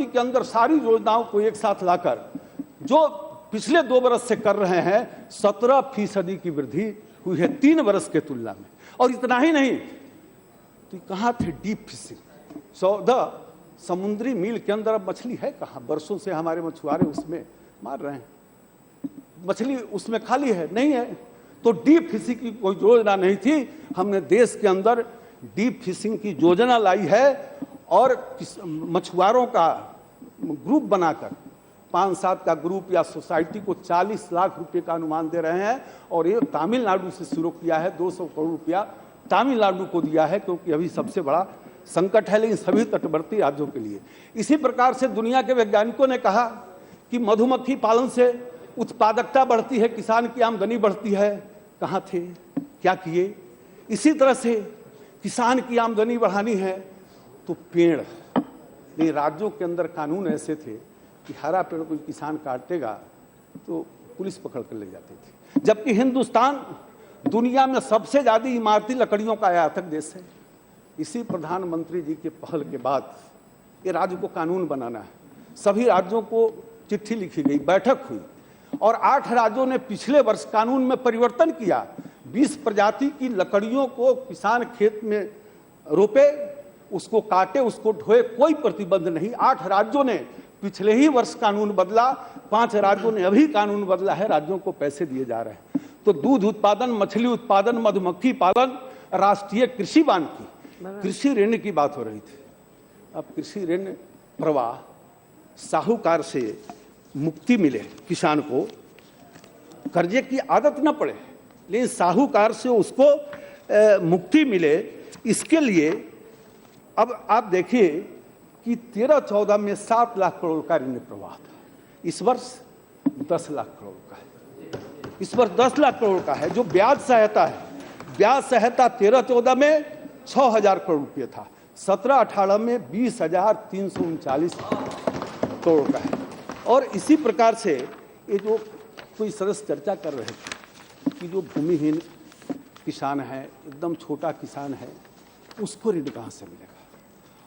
के अंदर सारी योजनाओं को एक साथ लाकर जो पिछले 2 वर्ष से कर रहे हैं, 17% की वृद्धि हुई है 3 वर्ष के तुलना में। और इतना ही नहीं, तो कहाँ थे डीप फिशिंग, समुद्री मील के अंदर अब मछली है कहाँ? वर्षों से हमारे मछुआरे उसमें मार रहे हैं, मछली उसमें खाली है, नहीं है। तो डीप फिशिंग की कोई योजना नहीं थी। हमने देश के अंदर डीप फिशिंग की योजना लाई है, और मछुआरों का ग्रुप बनाकर 5-7 का ग्रुप या सोसाइटी को 40 लाख रुपए का अनुमान दे रहे हैं। और ये तमिलनाडु से शुरू किया है, 200 करोड़ रुपया तमिलनाडु को दिया है, क्योंकि अभी सबसे बड़ा संकट है, लेकिन सभी तटवर्ती राज्यों के लिए। इसी प्रकार से दुनिया के वैज्ञानिकों ने कहा कि मधुमक्खी पालन से उत्पादकता बढ़ती है, किसान की आमदनी बढ़ती है। कहाँ थे, क्या किए? इसी तरह से किसान की आमदनी बढ़ानी है तो पेड़, लेकिन राज्यों के अंदर कानून ऐसे थे कि हरा पेड़ कोई किसान काटेगा तो पुलिस पकड़ कर ले जाती थी, जबकि हिंदुस्तान दुनिया में सबसे ज्यादा इमारती लकड़ियों का आयातक देश है। इसी प्रधानमंत्री जी के पहल के बाद ये राज्य को कानून बनाना है। सभी राज्यों को चिट्ठी लिखी गई, बैठक हुई और 8 राज्यों ने पिछले वर्ष कानून में परिवर्तन किया। 20 प्रजाति की लकड़ियों को किसान खेत में रोपे, उसको काटे, उसको ढोए, कोई प्रतिबंध नहीं। 8 राज्यों ने पिछले ही वर्ष कानून बदला, 5 राज्यों ने अभी कानून बदला है, राज्यों को पैसे दिए जा रहे हैं। तो दूध उत्पादन, मछली उत्पादन, मधुमक्खी पालन, राष्ट्रीय कृषि वानिकी, कृषि ऋण की बात हो रही थी। अब कृषि ऋण प्रवाह, साहूकार से मुक्ति मिले, किसान को कर्जे की आदत न पड़े, लेकिन साहूकार से उसको मुक्ति मिले, इसके लिए अब आप देखिए कि 13-14 में 7 लाख करोड़ का ऋण प्रवाह था। इस वर्ष 10 लाख करोड़ का है। इस वर्ष 10 लाख करोड़ का है। जो ब्याज सहायता है, ब्याज सहायता 13-14 में 6,000 करोड़ रुपये था, 17-18 में 20,339 करोड़ का है। और इसी प्रकार से ये जो कोई सदस्य चर्चा कर रहे थे कि जो भूमिहीन किसान है, एकदम छोटा किसान है, उसको ऋण कहाँ से मिलेगा।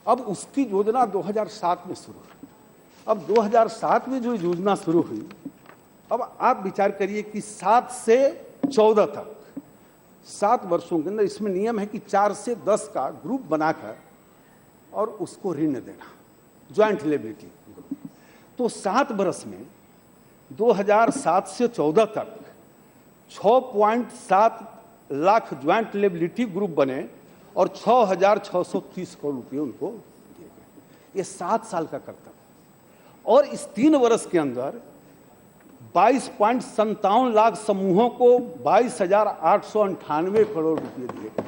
अब उसकी योजना 2007 में शुरू हुई। अब 2007 में जो योजना शुरू हुई, अब आप विचार करिए कि 7 से 14 तक 7 वर्षों के अंदर इसमें नियम है कि 4 से 10 का ग्रुप बनाकर और उसको ऋण देना, ज्वाइंट लेबिलिटी ग्रुप। तो 7 वर्ष में 2007 से 14 तक 6.7 लाख ज्वाइंट लेबिलिटी ग्रुप बने और 6,630 करोड़ रुपये उनको दिए गए। ये 7 साल का कर्तव्य। और इस 3 वर्ष के अंदर 22.57 लाख समूहों को 22,898 करोड़ रुपये दिए गए।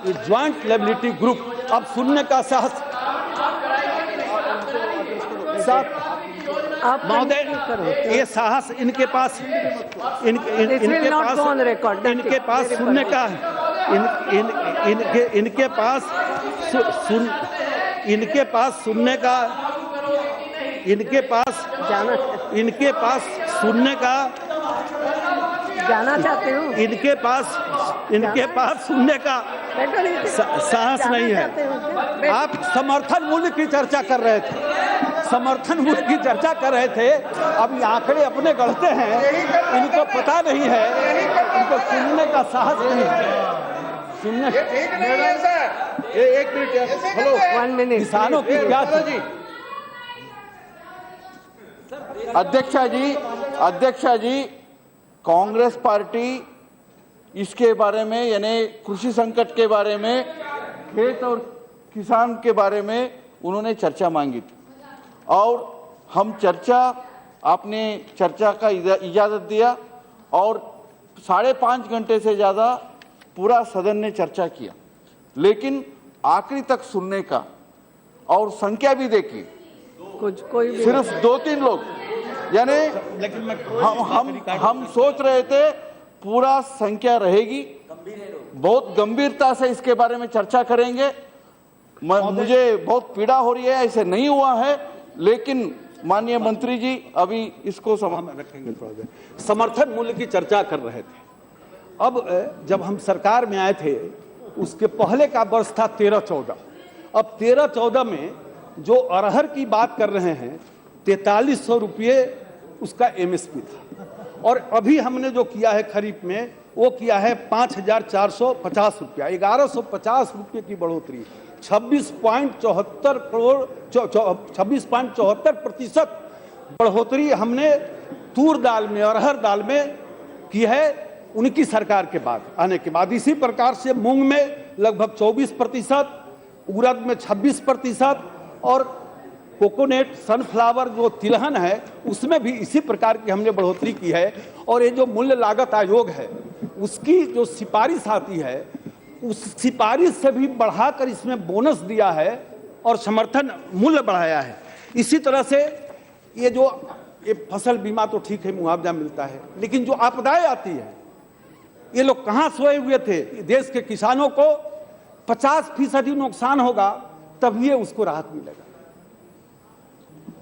ये ज्वाइंट लेबिलिटी ग्रुप। अब सुनने का साहस महोदय, ये साहस इनके पास इनके पास सुनने का, इनके पास सुनने का, सुनने का जाना चाहते हो, इनके पास सुनने का साहस नहीं है। आप समर्थन मूल्य की चर्चा कर रहे थे, समर्थन मूल्य की चर्चा कर रहे थे। अब ये आंकड़े अपने गढ़ते हैं, इनको पता नहीं है, इनको सुनने का साहस नहीं है। सुनने एक मिनट, हेलो, 1 मिनट, किसानों की क्या अध्यक्षा जी, कांग्रेस पार्टी इसके बारे में, यानी कृषि संकट के बारे में, खेत और किसान के बारे में उन्होंने चर्चा मांगी थी और हम आपने चर्चा का इजाज़त दिया और 5.5 घंटे से ज़्यादा पूरा सदन ने चर्चा किया, लेकिन आखिरी तक सुनने का और संख्या भी देखी, कोई सिर्फ 2-3 लोग, यानी हम सोच रहे थे पूरा संख्या रहेगी, बहुत गंभीरता से इसके बारे में चर्चा करेंगे। मुझे बहुत पीड़ा हो रही है, ऐसे नहीं हुआ है, लेकिन माननीय मंत्री जी अभी इसको रखेंगे थोड़ा देर। समर्थन मूल्य की चर्चा कर रहे थे। अब जब हम सरकार में आए थे, उसके पहले का वर्ष था 13-14। अब 13-14 में जो अरहर की बात कर रहे हैं, 4300 रुपये उसका MSP था, और अभी हमने जो किया है खरीफ में, वो किया है 5,450 रुपया, 1,150 रुपये की बढ़ोतरी, 26.74% बढ़ोतरी हमने तूर दाल में, अरहर दाल में की है उनकी सरकार के बाद आने के बाद। इसी प्रकार से मूंग में लगभग 24%, उड़द में 26% और कोकोनट, सनफ्लावर जो तिलहन है उसमें भी इसी प्रकार की हमने बढ़ोतरी की है। और ये जो मूल्य लागत आयोग है उसकी जो सिफारिश आती है, उस सिफारिश से भी बढ़ाकर इसमें बोनस दिया है और समर्थन मूल्य बढ़ाया है। इसी तरह से ये फसल बीमा तो ठीक है, मुआवजा मिलता है, लेकिन जो आपदाएं आती है, ये लोग कहाँ सोए हुए थे। देश के किसानों को 50% नुकसान होगा तभी ये उसको राहत मिलेगा।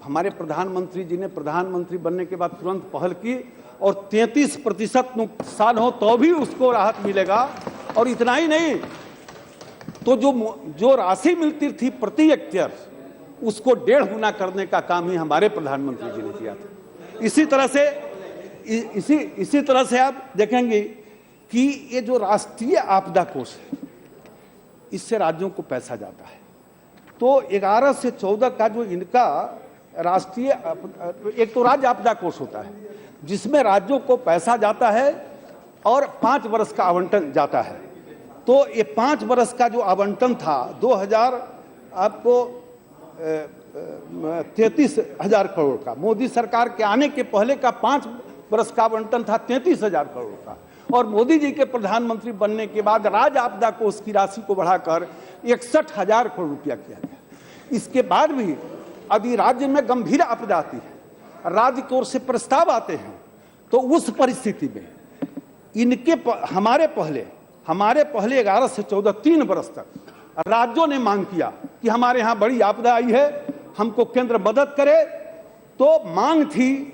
हमारे प्रधानमंत्री जी ने प्रधानमंत्री बनने के बाद तुरंत पहल की और 33% नुकसान हो तो भी उसको राहत मिलेगा। और इतना ही नहीं, तो जो राशि मिलती थी प्रति हेक्टेयर उसको 1.5 गुना करने का काम ही हमारे प्रधानमंत्री जी ने किया था। इसी तरह से आप देखेंगे कि ये जो राष्ट्रीय आपदा कोष है इससे राज्यों को पैसा जाता है। तो 11 से 14 का जो इनका राष्ट्रीय, एक तो राज्य आपदा कोष होता है जिसमें राज्यों को पैसा जाता है और 5 वर्ष का आवंटन जाता है। तो ये 5 वर्ष का जो आवंटन था 33,000 करोड़ का, मोदी सरकार के आने के पहले का 5 वर्ष का आवंटन था 33,000 करोड़ का, और मोदी जी के प्रधानमंत्री बनने के बाद राज्य आपदा कोष की राशि को बढ़ाकर 61,000 करोड़ रुपया किया गया। इसके बाद भी यदि राज्य में गंभीर आपदा आती है, राज्य की ओर से प्रस्ताव आते हैं, तो उस परिस्थिति में हमारे पहले 11 से 14 3 वर्ष तक राज्यों ने मांग किया कि हमारे यहां बड़ी आपदा आई है, हमको केंद्र मदद करे। तो मांग थी,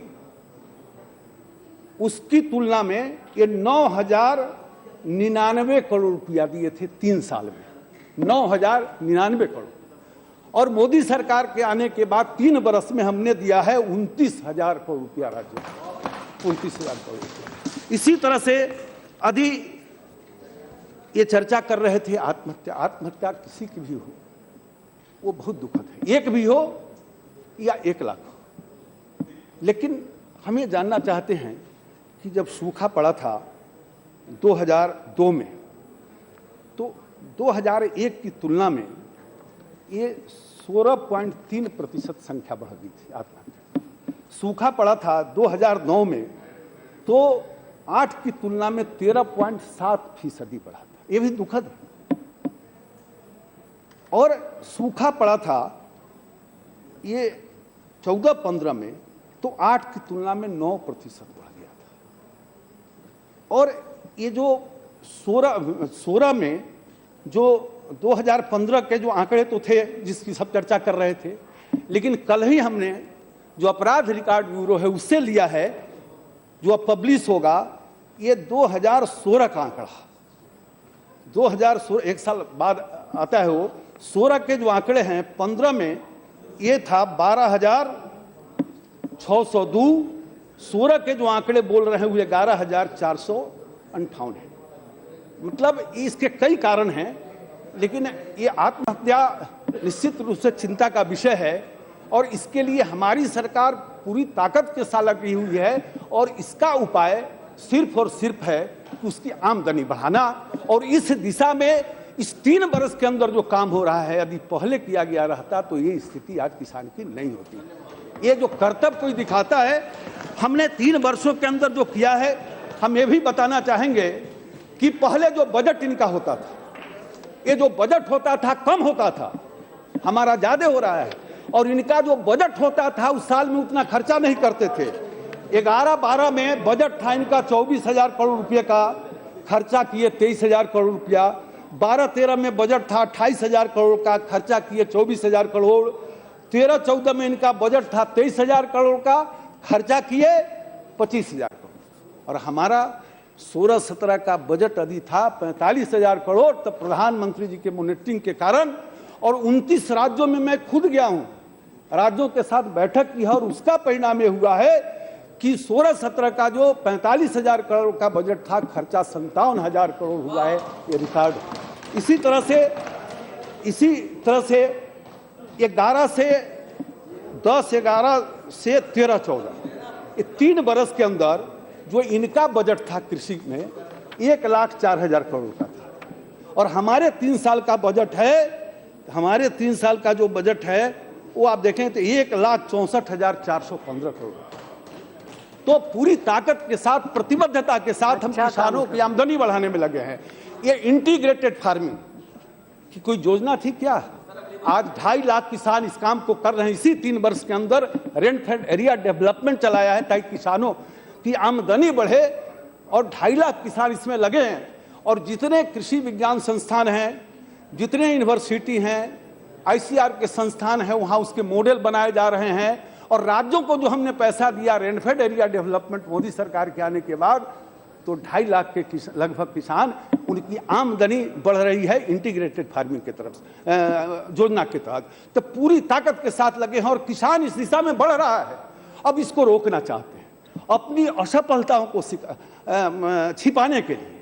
उसकी तुलना में ये 9,099 करोड़ रुपया दिए थे 3 साल में, 9,099 करोड़। और मोदी सरकार के आने के बाद 3 वर्ष में हमने दिया है 29,000 करोड़ रुपया राज्य, 29,000 करोड़ रुपया। इसी तरह से यदि ये चर्चा कर रहे थे आत्महत्या किसी की भी हो वो बहुत दुखद है, एक भी हो या 1 लाख हो। लेकिन हम ये जानना चाहते हैं कि जब सूखा पड़ा था 2002 में, तो 2001 की तुलना में ये 16.3% संख्या बढ़ गई थी आत्महत्या। सूखा पड़ा था 2009 में तो 8 की तुलना में 13.7% बढ़ा था, ये भी दुखद है। और सूखा पड़ा था ये 14-15 में तो 8 की तुलना में 9% बढ़ गया था। और ये जो 16 में जो 2015 के जो आंकड़े तो थे जिसकी सब चर्चा कर रहे थे, लेकिन कल ही हमने जो अपराध रिकॉर्ड ब्यूरो है उससे लिया है, जो अब पब्लिश होगा, ये 2016 का आंकड़ा, 2016 1 साल बाद आता है वो। 16 के जो आंकड़े हैं, 15 में ये था 12,602, 16 के जो आंकड़े बोल रहे हैं वो 11,458 है। मतलब इसके कई कारण हैं, लेकिन ये आत्महत्या निश्चित रूप से चिंता का विषय है और इसके लिए हमारी सरकार पूरी ताकत के साथ लगी हुई है। और इसका उपाय सिर्फ और सिर्फ है कि उसकी आमदनी बढ़ाना। और इस दिशा में इस 3 वर्ष के अंदर जो काम हो रहा है, यदि पहले किया गया रहता तो ये स्थिति आज किसान की नहीं होती। ये जो कर्तव्य कोई दिखाता है, हमने 3 वर्षों के अंदर जो किया है, हम ये भी बताना चाहेंगे कि पहले जो बजट इनका होता था, ये जो बजट होता था कम होता था, हमारा ज्यादा हो रहा है। और इनका जो बजट होता था उस साल में उतना खर्चा नहीं करते थे। 11-12 में बजट था इनका 24,000 करोड़ रुपये का, खर्चा किए 23,000 करोड़ रुपया। 12-13 में बजट था 28,000 करोड़ का, खर्चा किए 24,000 करोड़। 13-14 में इनका बजट था 23,000 करोड़ का, खर्चा किए 25,000 करोड़। और हमारा 16-17 का बजट यदि था 45,000 करोड़, तब प्रधानमंत्री जी के मॉनिटरिंग के कारण और 29 राज्यों में मैं खुद गया हूं, राज्यों के साथ बैठक की है, और उसका परिणाम ये हुआ है कि 16-17 का जो 45,000 करोड़ का बजट था, खर्चा 57,000 करोड़ हुआ है, ये रिकॉर्ड। इसी तरह से 11 से 10, 11 से 13-14, ये 3 वर्ष के अंदर जो इनका बजट था कृषि में 1,04,000 करोड़ का था। और हमारे 3 साल का बजट है, हमारे 3 साल का जो बजट है वो आप देखें तो 1,64,415 करोड़। तो पूरी ताकत के साथ, प्रतिबद्धता के साथ हम किसानों की आमदनी बढ़ाने में लगे हैं। ये इंटीग्रेटेड फार्मिंग की कोई योजना थी क्या? आज 2.5 लाख किसान इस काम को कर रहे हैं। इसी 3 वर्ष के अंदर रेंट फेड एरिया डेवलपमेंट चलाया है ताकि किसानों की आमदनी बढ़े, और 2.5 लाख किसान इसमें लगे हैं। और जितने कृषि विज्ञान संस्थान हैं, जितने यूनिवर्सिटी हैं, आईसीआर के संस्थान है वहां उसके मॉडल बनाए जा रहे हैं। और राज्यों को जो हमने पैसा दिया रेनफेड एरिया डेवलपमेंट मोदी सरकार के आने के बाद, तो 2.5 लाख के लगभग किसान, उनकी आमदनी बढ़ रही है इंटीग्रेटेड फार्मिंग की तरफ योजना के तहत। तो पूरी ताकत के साथ लगे हैं और किसान इस दिशा में बढ़ रहा है। अब इसको रोकना चाहते हैं अपनी असफलताओं को छिपाने के लिए,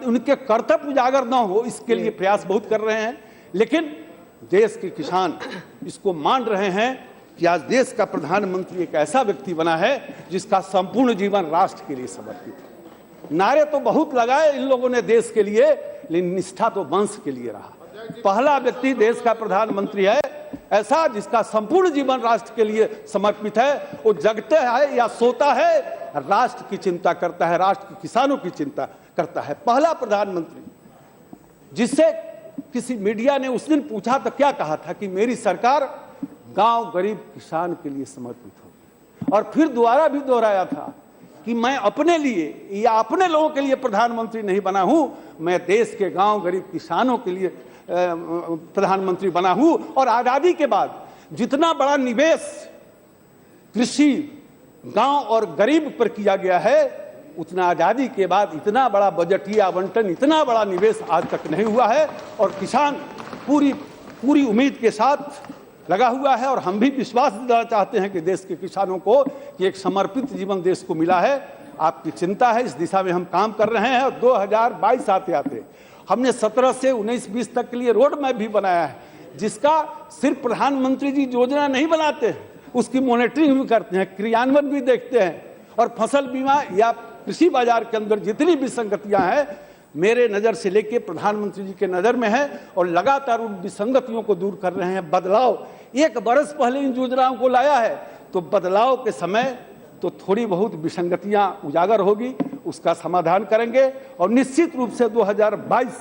उनके कर्तव्य उजागर न हो इसके लिए प्रयास बहुत कर रहे हैं। लेकिन देश के किसान इसको मान रहे हैं कि आज देश का प्रधानमंत्री एक ऐसा व्यक्ति बना है जिसका संपूर्ण जीवन राष्ट्र के लिए समर्पित है। नारे तो बहुत लगाए इन लोगों ने देश के लिए, लेकिन निष्ठा तो वंश के लिए रहा। पहला व्यक्ति देश का प्रधानमंत्री है ऐसा जिसका संपूर्ण जीवन राष्ट्र के लिए समर्पित है। वो जगते है या सोता है, राष्ट्र की चिंता करता है, राष्ट्र के किसानों की चिंता करता है। पहला प्रधानमंत्री जिससे किसी मीडिया ने उस दिन पूछा तो क्या कहा था कि मेरी सरकार गांव गरीब किसान के लिए समर्पित होगी। और फिर दोबारा भी दोहराया था कि मैं अपने लिए या अपने लोगों के लिए प्रधानमंत्री नहीं बना हूं, मैं देश के गांव गरीब किसानों के लिए प्रधानमंत्री बना हूं। और आजादी के बाद जितना बड़ा निवेश कृषि, गांव और गरीब पर किया गया है, उतना आजादी के बाद इतना बड़ा बजटीय आवंटन, इतना बड़ा निवेश आज तक नहीं हुआ है। और किसान पूरी उम्मीद के साथ लगा हुआ है। और हम भी विश्वास दिलाना चाहते हैं कि देश के किसानों को कि एक समर्पित जीवन देश को मिला है। आपकी चिंता है, इस दिशा में हम काम कर रहे हैं। और 2022 आते आते हमने 17 से 19-20 तक के लिए रोड मैप भी बनाया है, जिसका सिर्फ प्रधानमंत्री जी योजना नहीं बनाते हैं, उसकी मॉनिटरिंग भी करते हैं, क्रियान्वयन भी देखते हैं। और फसल बीमा या कृषि बाजार के अंदर जितनी विसंगतियां हैं, मेरे नज़र से लेके प्रधानमंत्री जी के नज़र में है और लगातार उन विसंगतियों को दूर कर रहे हैं। बदलाव 1 बरस पहले इन योजनाओं को लाया है, तो बदलाव के समय तो थोड़ी बहुत विसंगतियां उजागर होगी, उसका समाधान करेंगे। और निश्चित रूप से 2022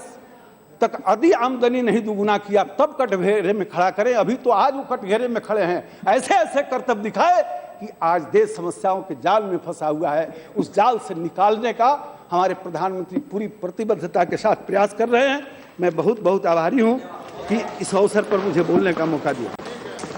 तक यदि आमदनी नहीं दुगुना किया तब कटघरे में खड़ा करें। अभी तो आज वो कटघरे में खड़े हैं। ऐसे ऐसे करतब दिखाए कि आज देश समस्याओं के जाल में फंसा हुआ है, उस जाल से निकालने का हमारे प्रधानमंत्री पूरी प्रतिबद्धता के साथ प्रयास कर रहे हैं। मैं बहुत बहुत आभारी हूं कि इस अवसर पर मुझे बोलने का मौका दिया।